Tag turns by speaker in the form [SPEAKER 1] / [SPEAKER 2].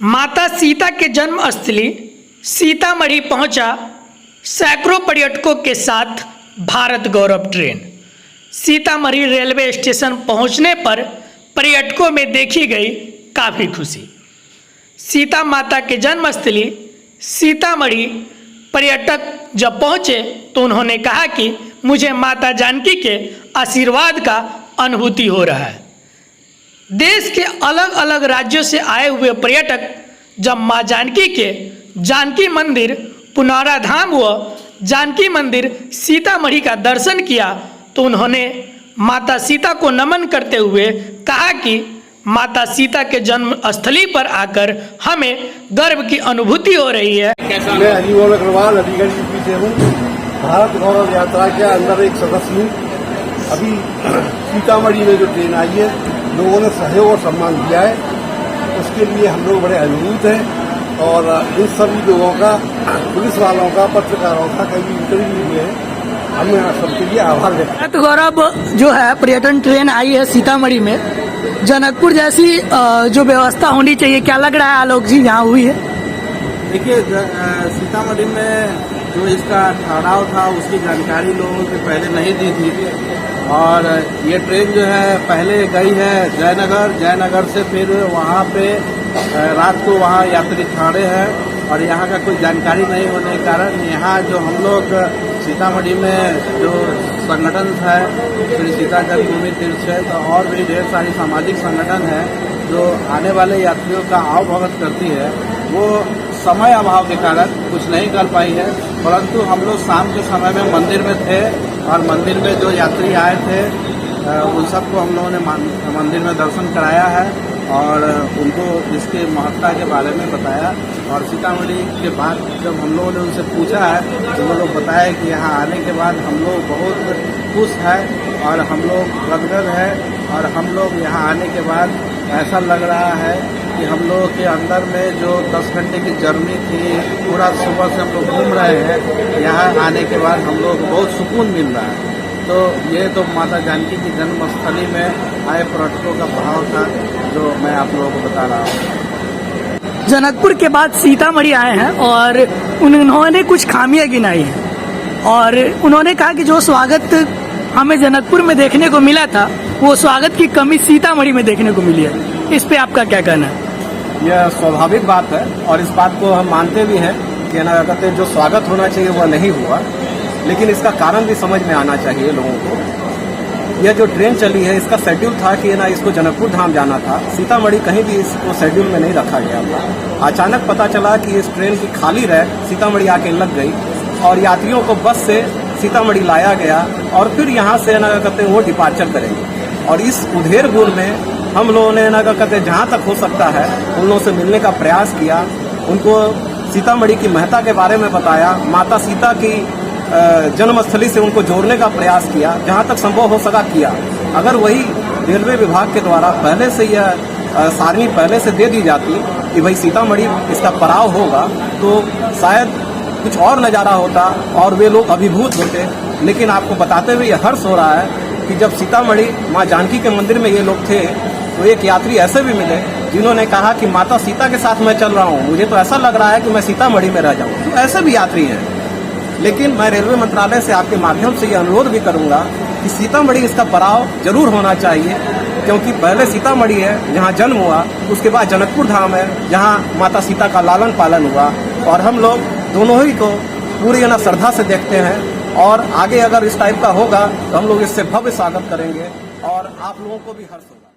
[SPEAKER 1] माता सीता के जन्म स्थली सीतामढ़ी पहुंचा सैकड़ों पर्यटकों के साथ भारत गौरव ट्रेन। सीतामढ़ी रेलवे स्टेशन पहुंचने पर पर्यटकों में देखी गई काफ़ी खुशी। सीता माता के जन्म स्थली सीतामढ़ी पर्यटक जब पहुंचे तो उन्होंने कहा कि मुझे माता जानकी के आशीर्वाद का अनुभूति हो रहा है। देश के अलग अलग राज्यों से आए हुए पर्यटक जब मां जानकी के जानकी मंदिर पुनौरा धाम व जानकी मंदिर सीतामढ़ी का दर्शन किया तो उन्होंने माता सीता को नमन करते हुए कहा कि माता सीता के जन्म स्थली पर आकर हमें गर्व की अनुभूति हो रही है।
[SPEAKER 2] मैं अलीगढ़ अग्रवाल अलीगढ़ यूपी से हूँ। भारत गौरव यात्रा के अंदर एक सदस्य हूँ। अभी सीतामढ़ी में जो ट्रेन आई है लोगों ने सहयोग और सम्मान दिया है, उसके लिए हम लोग बड़े अभिभूत हैं और इन सभी लोगों का, पुलिस वालों का, पत्रकारों का कभी इंटरव्यू लिए है, हमें सबके लिए आभार व्यक्त।
[SPEAKER 1] भारत गौरव जो है पर्यटन ट्रेन आई है सीतामढ़ी में, जनकपुर जैसी जो व्यवस्था होनी चाहिए, क्या लग रहा है आलोक जी यहाँ हुई है?
[SPEAKER 3] देखिए, सीतामढ़ी में जो इसका ठहराव था उसकी जानकारी लोगों को पहले नहीं दी थी और ये ट्रेन जो है पहले गई है जयनगर से, फिर वहाँ पे रात को वहाँ यात्री ठहरे हैं और यहाँ का कोई जानकारी नहीं होने के कारण यहाँ जो हम लोग सीतामढ़ी में जो संगठन है श्री सीता जन्मभूमि तीर्थ क्षेत्र और भी ढेर सारी सामाजिक संगठन है जो आने वाले यात्रियों का आवभगत करती है, वो समय अभाव के कारण कुछ नहीं कर पाई है। परंतु हम लोग शाम के समय में मंदिर में थे और मंदिर में जो यात्री आए थे उन सबको हम लोगों ने मंदिर में दर्शन कराया है और उनको इसके महत्ता के बारे में बताया। और सीतामढ़ी के बाद जब हम लोगों ने उनसे पूछा है तो वो लोग बताए कि यहाँ आने के बाद हम लोग बहुत खुश हैं और हम लोग गदगद हैं और हम लोग यहाँ आने के बाद ऐसा लग रहा है कि हम लोगों के अंदर में जो 10 घंटे की जर्नी थी, पूरा सुबह से हम लोग घूम रहे हैं, यहाँ आने के बाद हम लोग बहुत सुकून मिल रहा है। तो ये तो माता जानकी की जन्मस्थली में आए पर्यटकों का भाव था जो मैं आप लोगों को बता रहा हूँ।
[SPEAKER 1] जनकपुर के बाद सीतामढ़ी आए हैं और उन्होंने कुछ खामियां गिनाई हैं और उन्होंने कहा कि जो स्वागत हमें जनकपुर में देखने को मिला था वो स्वागत की कमी सीतामढ़ी में देखने को मिली है। इस पे आपका क्या कहना है?
[SPEAKER 3] यह स्वाभाविक बात है और इस बात को हम मानते भी हैं कि ना कहते जो स्वागत होना चाहिए वह नहीं हुआ, लेकिन इसका कारण भी समझ में आना चाहिए लोगों को। यह जो ट्रेन चली है इसका शेड्यूल था कि ना इसको जनकपुर धाम जाना था, सीतामढ़ी कहीं भी इसको शेड्यूल में नहीं रखा गया था। अचानक पता चला कि इस ट्रेन की खाली रह सीतामढ़ी आके लग गई और यात्रियों को बस से सीतामढ़ी लाया गया और फिर यहाँ से ना कहते वो डिपार्चर करेंगे। और इस उधेर गुण में हम लोगों ने ना कहते जहाँ तक हो सकता है उन लोगों से मिलने का प्रयास किया, उनको सीतामढ़ी की महत्ता के बारे में बताया, माता सीता की जन्मस्थली से उनको जोड़ने का प्रयास किया, जहाँ तक संभव हो सका किया। अगर वही रेलवे विभाग के द्वारा पहले से यह सारणी पहले से दे दी जाती कि भाई सीतामढ़ी इसका पड़ाव होगा तो शायद कुछ और नज़ारा होता और वे लोग अभिभूत होते। लेकिन आपको बताते हुए यह हर्ष हो रहा है कि जब सीतामढ़ी माँ जानकी के मंदिर में ये लोग थे तो एक यात्री ऐसे भी मिले जिन्होंने कहा कि माता सीता के साथ मैं चल रहा हूँ, मुझे तो ऐसा लग रहा है कि मैं सीतामढ़ी में रह जाऊँ। तो ऐसे भी यात्री हैं। लेकिन मैं रेलवे मंत्रालय से आपके माध्यम से ये अनुरोध भी करूँगा कि सीतामढ़ी इसका पड़ाव जरूर होना चाहिए, क्योंकि पहले सीतामढ़ी है जहाँ जन्म हुआ, उसके बाद जनकपुर धाम है जहाँ माता सीता का लालन पालन हुआ और हम लोग दोनों ही को पूरी ना श्रद्धा से देखते हैं। और आगे अगर इस टाइप का होगा तो हम लोग इससे भव्य स्वागत करेंगे और आप लोगों को भी हर्ष होगा।